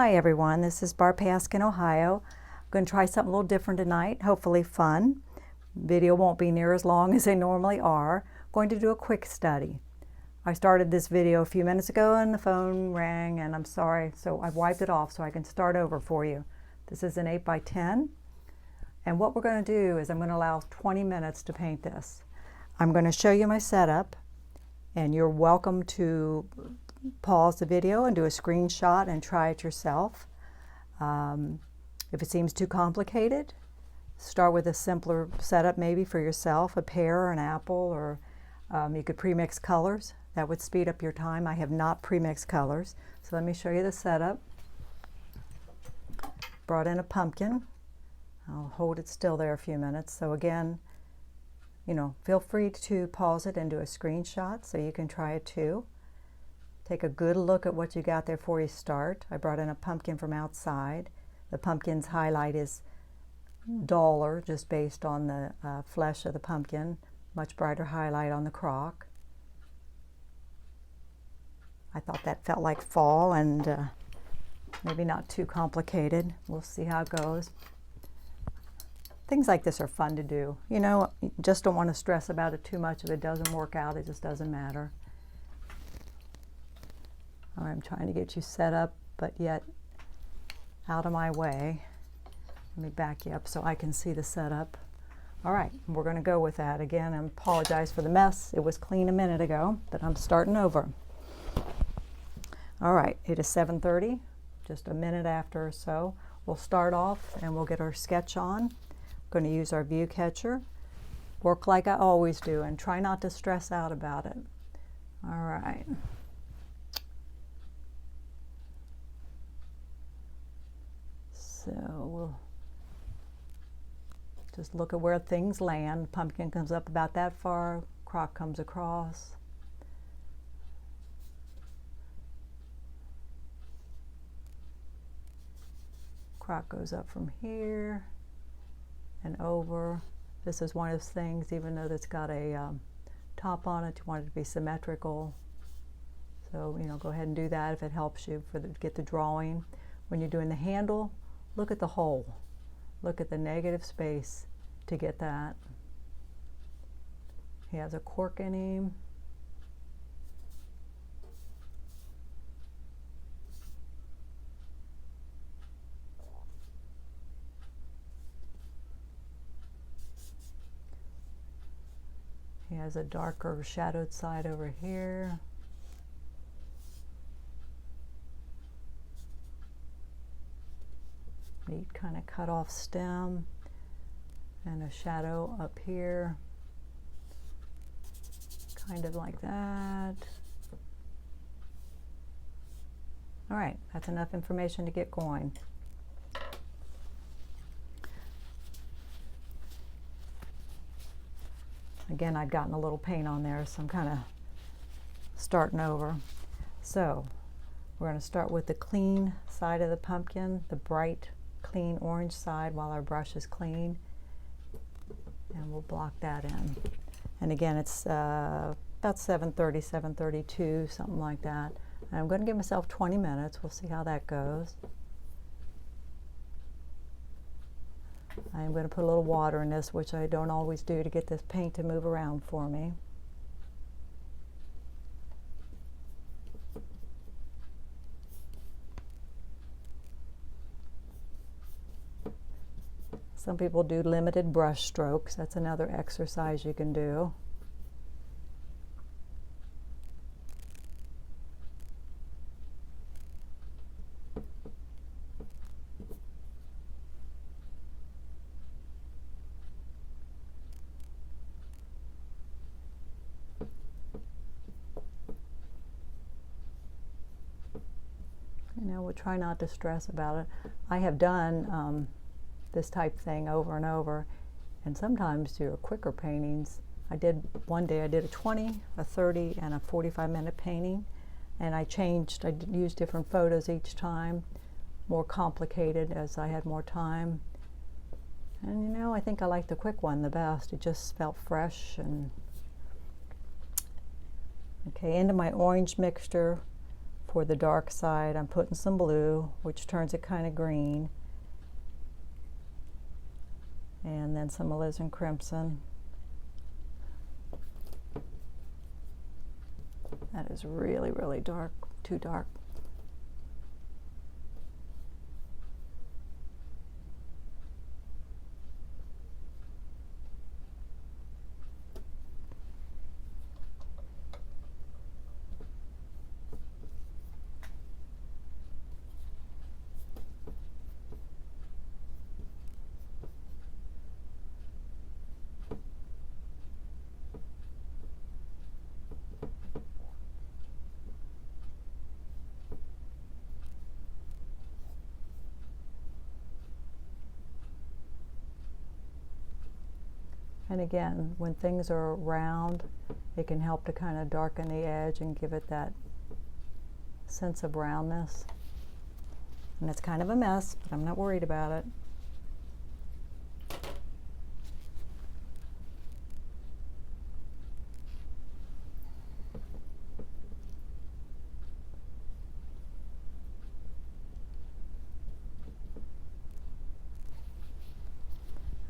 Hi everyone, this is Barb Paskin, Ohio. I'm going to try something a little different tonight, hopefully fun. Video won't be near as long as they normally are. I'm going to do a quick study. I started this video a few minutes ago and the phone rang and I'm sorry, so I've wiped it off so I can start over for you. This is an 8 by 10 and what we're going to do is I'm going to allow 20 minutes to paint this. I'm going to show you my setup and you're welcome to pause the video and do a screenshot and try it yourself. If it seems too complicated, start with a simpler setup maybe for yourself, a pear or an apple, or you could pre-mix colors. That would speed up your time. I have not pre-mixed colors. So let me show you the setup. Brought in a pumpkin. I'll hold it still there a few minutes. So again, feel free to pause it and do a screenshot so you can try it too. Take a good look at what you got there before you start. I brought in a pumpkin from outside. The pumpkin's highlight is duller just based on the flesh of the pumpkin. Much brighter highlight on the crock. I thought that felt like fall and maybe not too complicated. We'll see how it goes. Things like this are fun to do. You just don't want to stress about it too much. If it doesn't work out, it just doesn't matter. I'm trying to get you set up, but yet out of my way. Let me back you up so I can see the setup. All right, we're going to go with that. Again, I apologize for the mess. It was clean a minute ago, but I'm starting over. All right, it is 7:30, just a minute after or so. We'll start off and we'll get our sketch on. I'm going to use our view catcher. Work like I always do and try not to stress out about it. All right. So we'll just look at where things land. Pumpkin comes up about that far, crock comes across. Crock goes up from here and over. This is one of those things, even though it's got a top on it, you want it to be symmetrical. So, go ahead and do that if it helps you get the drawing. When you're doing the handle, look at the hole. Look at the negative space to get that. He has a cork in him. He has a darker shadowed side over here. Neat kind of cut off stem and a shadow up here, kind of like that. All right, that's enough information to get going. Again, I'd gotten a little paint on there, so I'm kind of starting over. So we're going to start with the clean side of the pumpkin, the bright clean orange side while our brush is clean, and we'll block that in. And again, it's about 7:30, 7:32, something like that. And I'm going to give myself 20 minutes. We'll see how that goes. I'm going to put a little water in this, which I don't always do, to get this paint to move around for me. Some people do limited brush strokes. That's another exercise you can do. We'll try not to stress about it. I have done this type thing over and over, and sometimes do quicker paintings. One day I did a 20, a 30, and a 45-minute painting, and I used different photos each time, more complicated as I had more time. And I think I like the quick one the best. It just felt fresh. And okay, into my orange mixture For the dark side, I'm putting some blue, which turns it kind of green. And then some alizarin crimson. That is really, really dark, too dark. And again, when things are round, it can help to kind of darken the edge and give it that sense of roundness. And it's kind of a mess, but I'm not worried about it.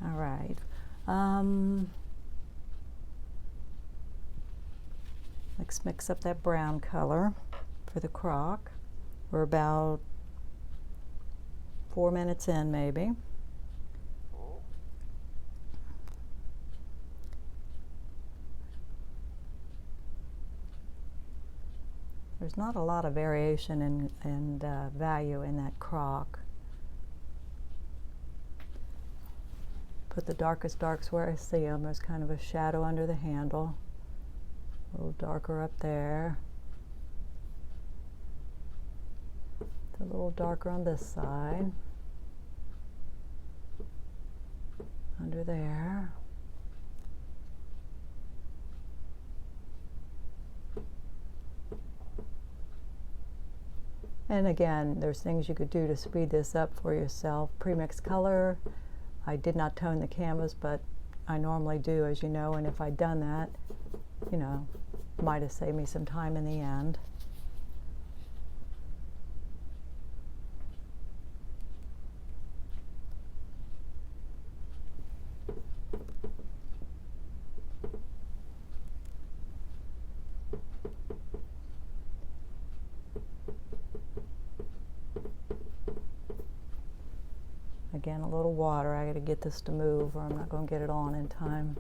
All right. Let's mix up that brown color for the crock. We're about 4 minutes in, maybe. There's not a lot of variation in value in that crock. Put the darkest darks where I see them. There's kind of a shadow under the handle. A little darker up there. A little darker on this side. Under there. And again, there's things you could do to speed this up for yourself. Premix color. I did not tone the canvas, but I normally do, as you know, and if I'd done that, you know, might have saved me some time in the end. Again, a little water. I got to get this to move or I'm not going to get it on in time.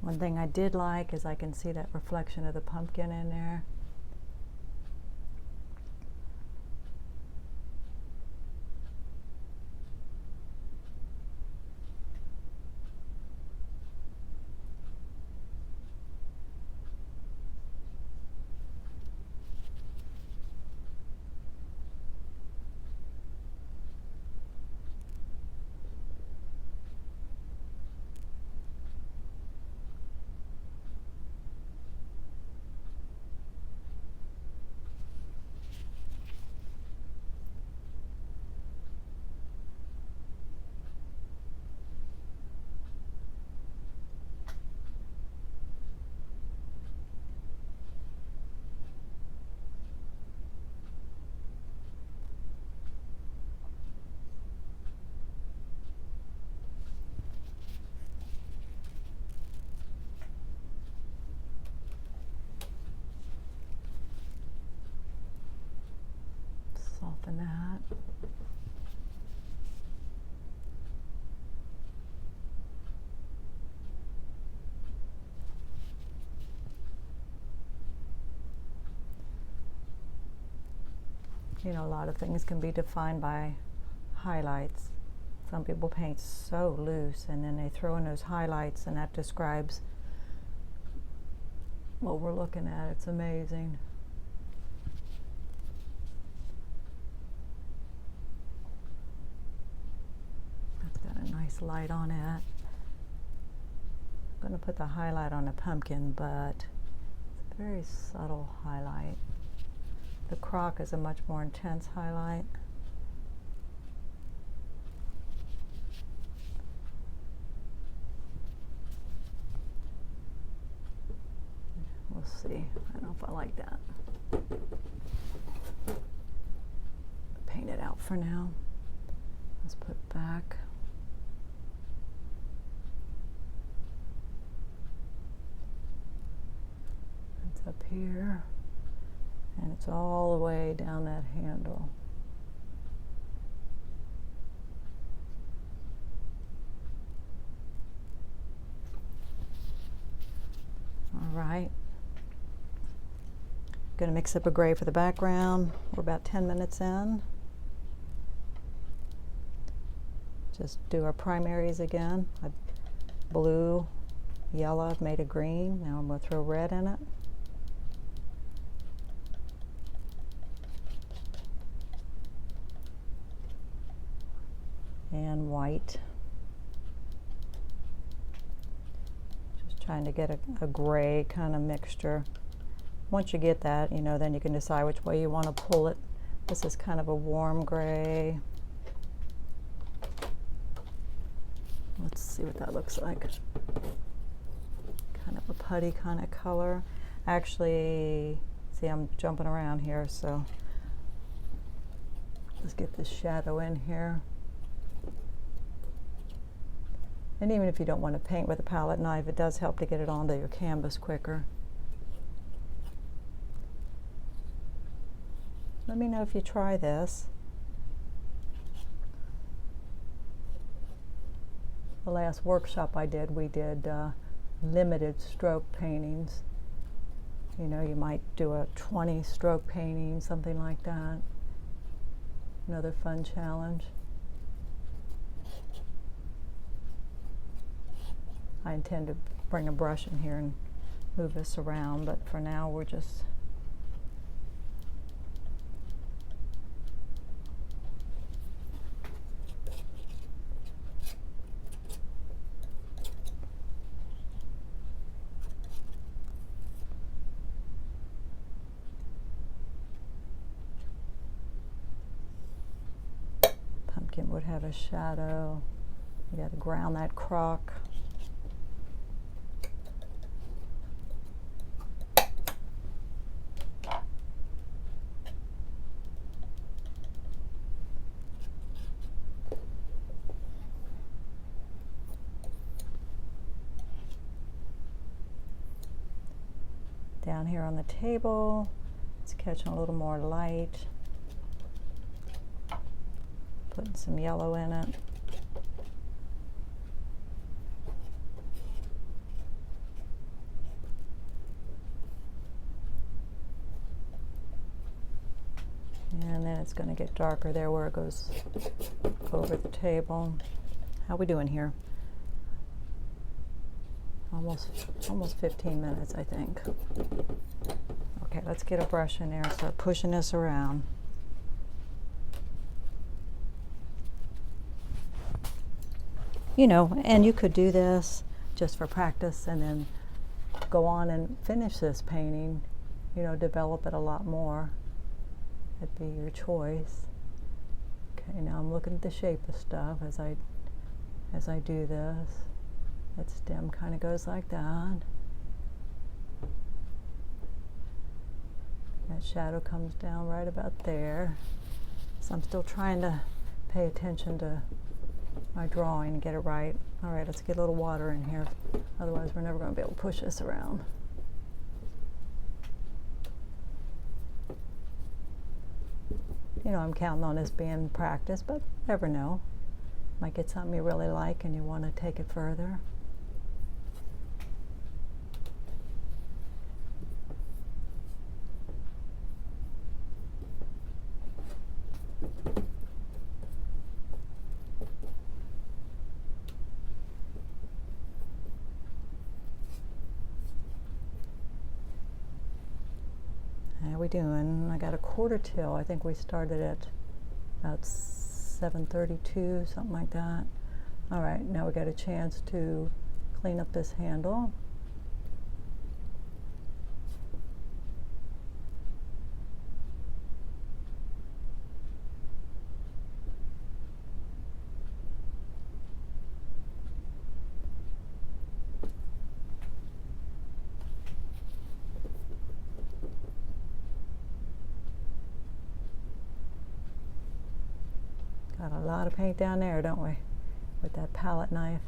One thing I did like is I can see that reflection of the pumpkin in there. Soften that. You know, a lot of things can be defined by highlights. Some people paint so loose and then they throw in those highlights, and that describes what we're looking at. It's amazing. That's got a nice light on it. I'm going to put the highlight on the pumpkin, but it's a very subtle highlight. The crock is a much more intense highlight. We'll see. I don't know if I like that. Paint it out for now. Let's put it back. It's up here, and it's all the way down that handle. All right. Going to mix up a gray for the background. We're about 10 minutes in. Just do our primaries again. Blue, yellow, I've made a green. Now I'm going to throw red in it. And white. Just trying to get a gray kind of mixture. Once you get that, you know, then you can decide which way you want to pull it. This is kind of a warm gray. Let's see what that looks like. Kind of a putty kind of color. Actually, see, I'm jumping around here, so let's get this shadow in here. And even if you don't want to paint with a palette knife, it does help to get it onto your canvas quicker. Let me know if you try this. The last workshop I did, we did limited stroke paintings. You know, you might do a 20 stroke painting, something like that. Another fun challenge. I intend to bring a brush in here and move this around, but for now we're just pumpkin would have a shadow. You got to ground that crock. Down here on the table, it's catching a little more light. Putting some yellow in it. And then it's going to get darker there where it goes over the table. How we doing here? Almost 15 minutes, I think. Okay, let's get a brush in there and start pushing this around. You know, and you could do this just for practice and then go on and finish this painting, you know, develop it a lot more. It'd be your choice. Okay, now I'm looking at the shape of stuff as I do this. That stem kind of goes like that. That shadow comes down right about there. So I'm still trying to pay attention to my drawing and get it right. All right, let's get a little water in here. Otherwise, we're never going to be able to push this around. You know, I'm counting on this being practice, but never know. Might get something you really like and you want to take it further. How we doing? I got a quarter till. I think we started at about 7:32, something like that. All right, now we got a chance to clean up this handle. Got a lot of paint down there, don't we, with that palette knife.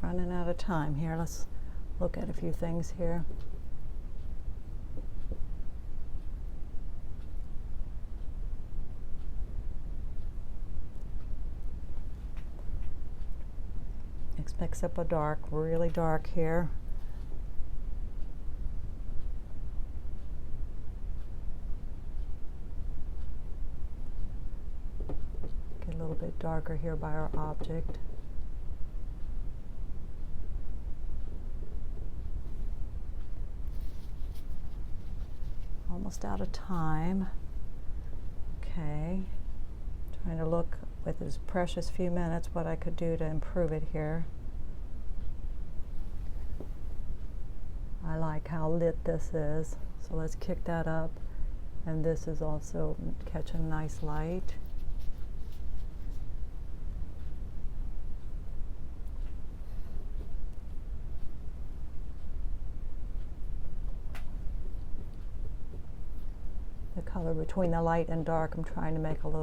Running out of time here. Let's look at a few things here. Mix up a dark, really dark here. Get a little bit darker here by our object. Almost out of time. Okay, trying to look with this precious few minutes what I could do to improve it here. I like how lit this is, so let's kick that up. And this is also catching nice light. The color between the light and dark, I'm trying to make put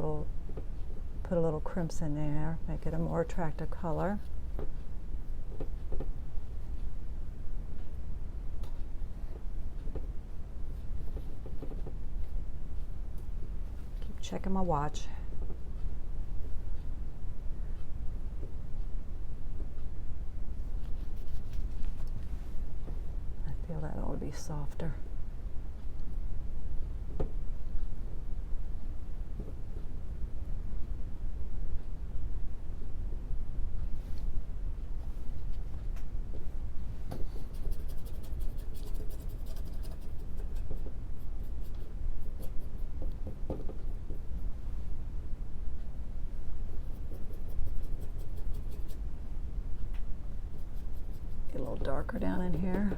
a little crimson there, make it a more attractive color. Keep checking my watch. I feel that ought to be softer. Get a little darker down in here.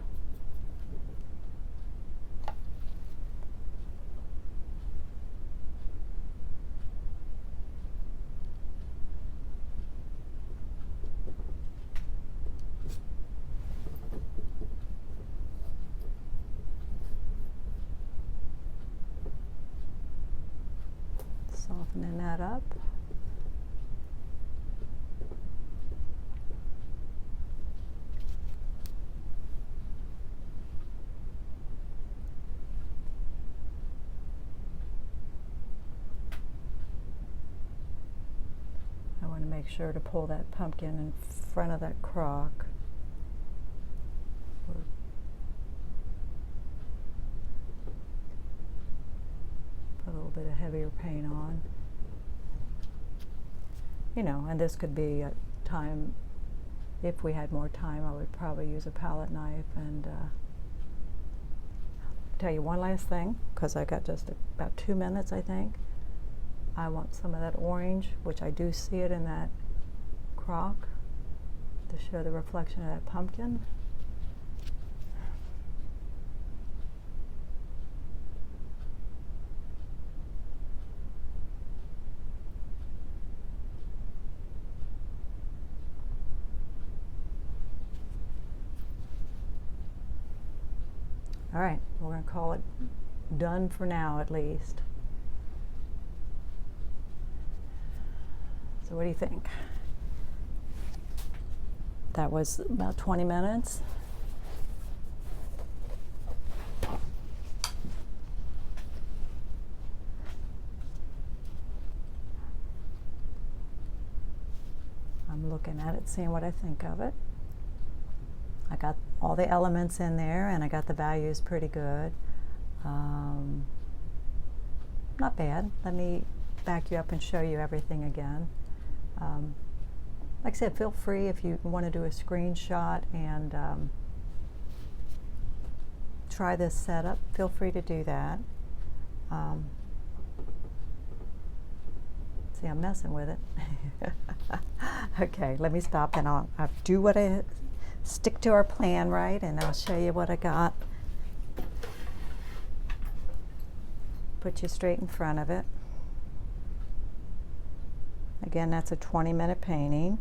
Softening that up. I want to make sure to pull that pumpkin in front of that crock. Put a little bit of heavier paint on. You know, and this could be a time, if we had more time, I would probably use a palette knife. And tell you one last thing, because I got just about 2 minutes, I think. I want some of that orange, which I do see it in that crock, to show the reflection of that pumpkin. All right, we're going to call it done for now, at least. So what do you think? That was about 20 minutes. I'm looking at it, seeing what I think of it. I got all the elements in there, and I got the values pretty good. Not bad. Let me back you up and show you everything again. Like I said, feel free if you want to do a screenshot and try this setup. Feel free to do that. See, I'm messing with it. Okay, let me stop and I'll do what I stick to our plan, right? And I'll show you what I got. Put you straight in front of it. Again, that's a 20-minute painting.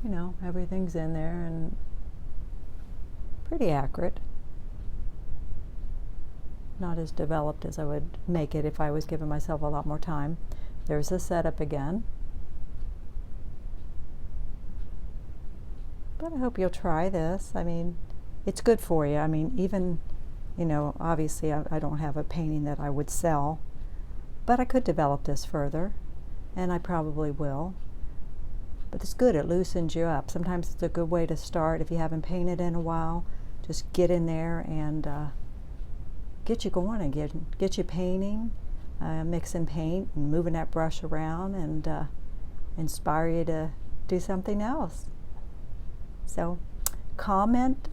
You know, everything's in there and pretty accurate. Not as developed as I would make it if I was giving myself a lot more time. There's the setup again. But I hope you'll try this. I mean, it's good for you. I mean, even, you know, obviously I don't have a painting that I would sell, but I could develop this further, and I probably will. But it's good, it loosens you up. Sometimes it's a good way to start if you haven't painted in a while. Just get in there and get you going and get you painting, mixing paint and moving that brush around, and inspire you to do something else. So comment,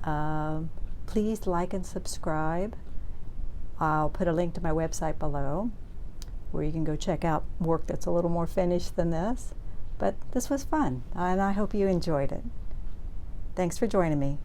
please like and subscribe. I'll put a link to my website below where you can go check out work that's a little more finished than this. But this was fun, and I hope you enjoyed it. Thanks for joining me.